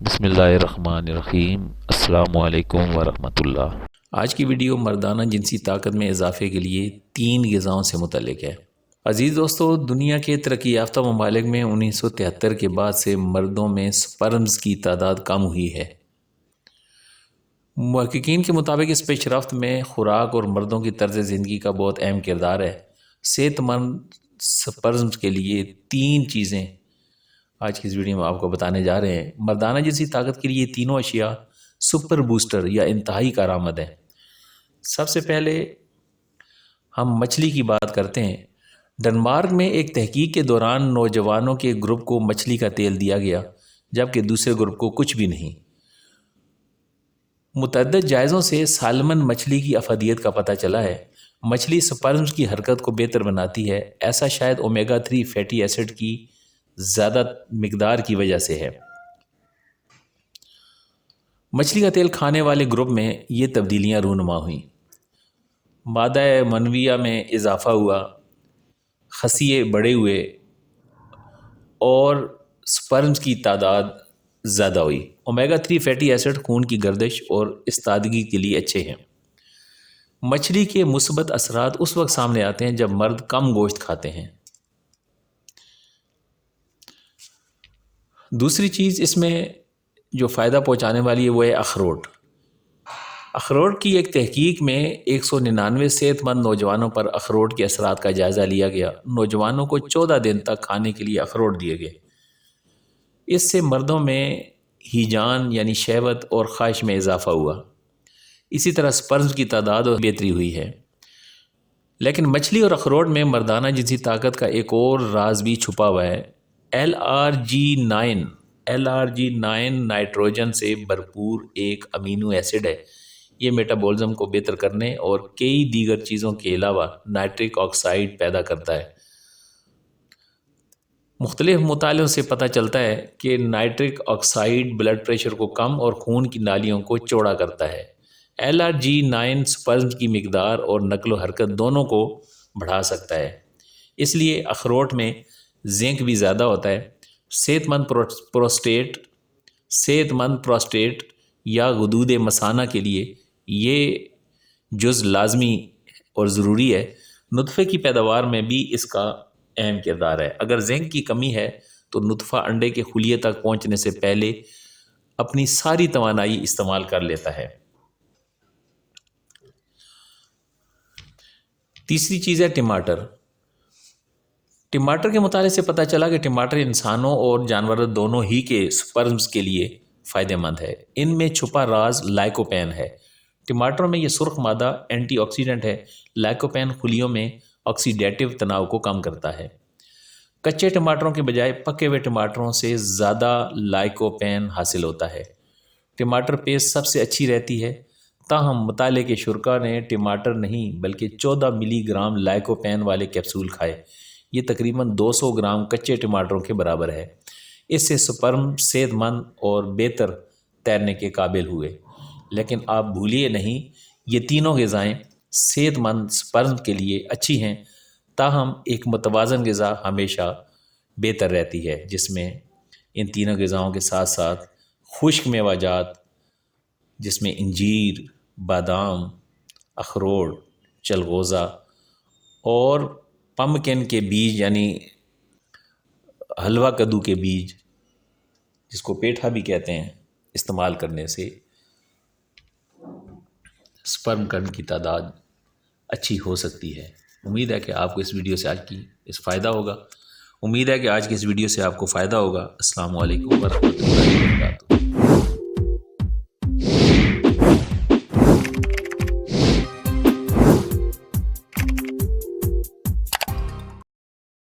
بسم اللہ الرحمن الرحیم۔ السلام علیکم ورحمۃ اللہ۔ آج کی ویڈیو مردانہ جنسی طاقت میں اضافے کے لیے 3 غذاؤں سے متعلق ہے۔ عزیز دوستو، دنیا کے ترقی یافتہ ممالک میں 1973 کے بعد سے مردوں میں سپرمز کی تعداد کم ہوئی ہے۔ محققین کے مطابق اس پیش رفت میں خوراک اور مردوں کی طرز زندگی کا بہت اہم کردار ہے۔ صحت مند سپرمز کے لیے 3 چیزیں آج کی اس ویڈیو میں آپ کو بتانے جا رہے ہیں۔ مردانہ جنسی طاقت کے لیے تینوں اشیاء سپر بوسٹر یا انتہائی کارآمد ہیں۔ سب سے پہلے ہم مچھلی کی بات کرتے ہیں۔ ڈنمارک میں ایک تحقیق کے دوران نوجوانوں کے گروپ کو مچھلی کا تیل دیا گیا جبکہ دوسرے گروپ کو کچھ بھی نہیں۔ متعدد جائزوں سے سالمن مچھلی کی افادیت کا پتہ چلا ہے۔ مچھلی سپرمز کی حرکت کو بہتر بناتی ہے۔ ایسا شاید اومیگا 3 فیٹی ایسڈ کی زیادہ مقدار کی وجہ سے ہے۔ مچھلی کا تیل کھانے والے گروپ میں یہ تبدیلیاں رونما ہوئیں۔ مادہ منویہ میں اضافہ ہوا، خصیے بڑے ہوئے اور سپرمز کی تعداد زیادہ ہوئی۔ اومیگا 3 فیٹی ایسڈ خون کی گردش اور استادگی کے لیے اچھے ہیں۔ مچھلی کے مثبت اثرات اس وقت سامنے آتے ہیں جب مرد کم گوشت کھاتے ہیں۔ دوسری چیز اس میں جو فائدہ پہنچانے والی ہے وہ ہے اخروٹ۔ اخروٹ کی ایک تحقیق میں 199 صحت مند نوجوانوں پر اخروٹ کے اثرات کا جائزہ لیا گیا۔ نوجوانوں کو 14 دن تک کھانے کے لیے اخروٹ دیے گئے۔ اس سے مردوں میں ہیجان یعنی شہوت اور خواہش میں اضافہ ہوا۔ اسی طرح سپرمز کی تعداد اور بہتری ہوئی ہے۔ لیکن مچھلی اور اخروٹ میں مردانہ جنسی طاقت کا ایک اور راز بھی چھپا ہوا ہے۔ LRG9 نائٹروجن سے بھرپور ایک امینو ایسڈ ہے۔ یہ میٹابولزم کو بہتر کرنے اور کئی دیگر چیزوں کے علاوہ نائٹرک آکسائڈ پیدا کرتا ہے۔ مختلف مطالعوں سے پتہ چلتا ہے کہ نائٹرک آکسائڈ بلڈ پریشر کو کم اور خون کی نالیوں کو چوڑا کرتا ہے۔ LRG9 سپرمز کی مقدار اور نقل و حرکت دونوں کو بڑھا سکتا ہے۔ اس لیے اخروٹ میں زنک بھی زیادہ ہوتا ہے۔ صحت مند پروسٹیٹ یا غدود مثانہ کے لیے یہ جز لازمی اور ضروری ہے۔ نطفے کی پیداوار میں بھی اس کا اہم کردار ہے۔ اگر زنک کی کمی ہے تو نطفہ انڈے کے خلیے تک پہنچنے سے پہلے اپنی ساری توانائی استعمال کر لیتا ہے۔ تیسری چیز ہے ٹماٹر۔ ٹماٹر کے مطالعے سے پتہ چلا کہ ٹماٹر انسانوں اور جانوروں دونوں ہی کے سپرمز کے لیے فائدہ مند ہے۔ ان میں چھپا راز لائکوپین ہے۔ ٹماٹروں میں یہ سرخ مادہ اینٹی آکسیڈنٹ ہے۔ لائکوپین خلیوں میں آکسیڈیٹیو تناؤ کو کم کرتا ہے۔ کچے ٹماٹروں کے بجائے پکے ہوئے ٹماٹروں سے زیادہ لائکوپین حاصل ہوتا ہے۔ ٹماٹر پیسٹ سب سے اچھی رہتی ہے۔ تاہم مطالعے کے شرکاء نے ٹماٹر نہیں بلکہ 14 ملی گرام لائکوپین والے کیپسول کھائے۔ یہ تقریباً 200 گرام کچے ٹماٹروں کے برابر ہے۔ اس سے سپرم صحت مند اور بہتر تیرنے کے قابل ہوئے۔ لیکن آپ بھولیے نہیں، یہ تینوں غذائیں صحت مند سپرم کے لیے اچھی ہیں، تاہم ایک متوازن غذا ہمیشہ بہتر رہتی ہے، جس میں ان تینوں غذاؤں کے ساتھ ساتھ خشک میوہ جات جس میں انجیر، بادام، اخروٹ، چلغوزہ اور پمکن کے بیج یعنی حلوہ کدو کے بیج جس کو پیٹھا بھی کہتے ہیں، استعمال کرنے سے سپرم کن کی تعداد اچھی ہو سکتی ہے۔ امید ہے کہ آپ کو اس ویڈیو سے آج کی فائدہ ہوگا۔ السلام علیکم ورحمۃ اللہ وبرکاتہ۔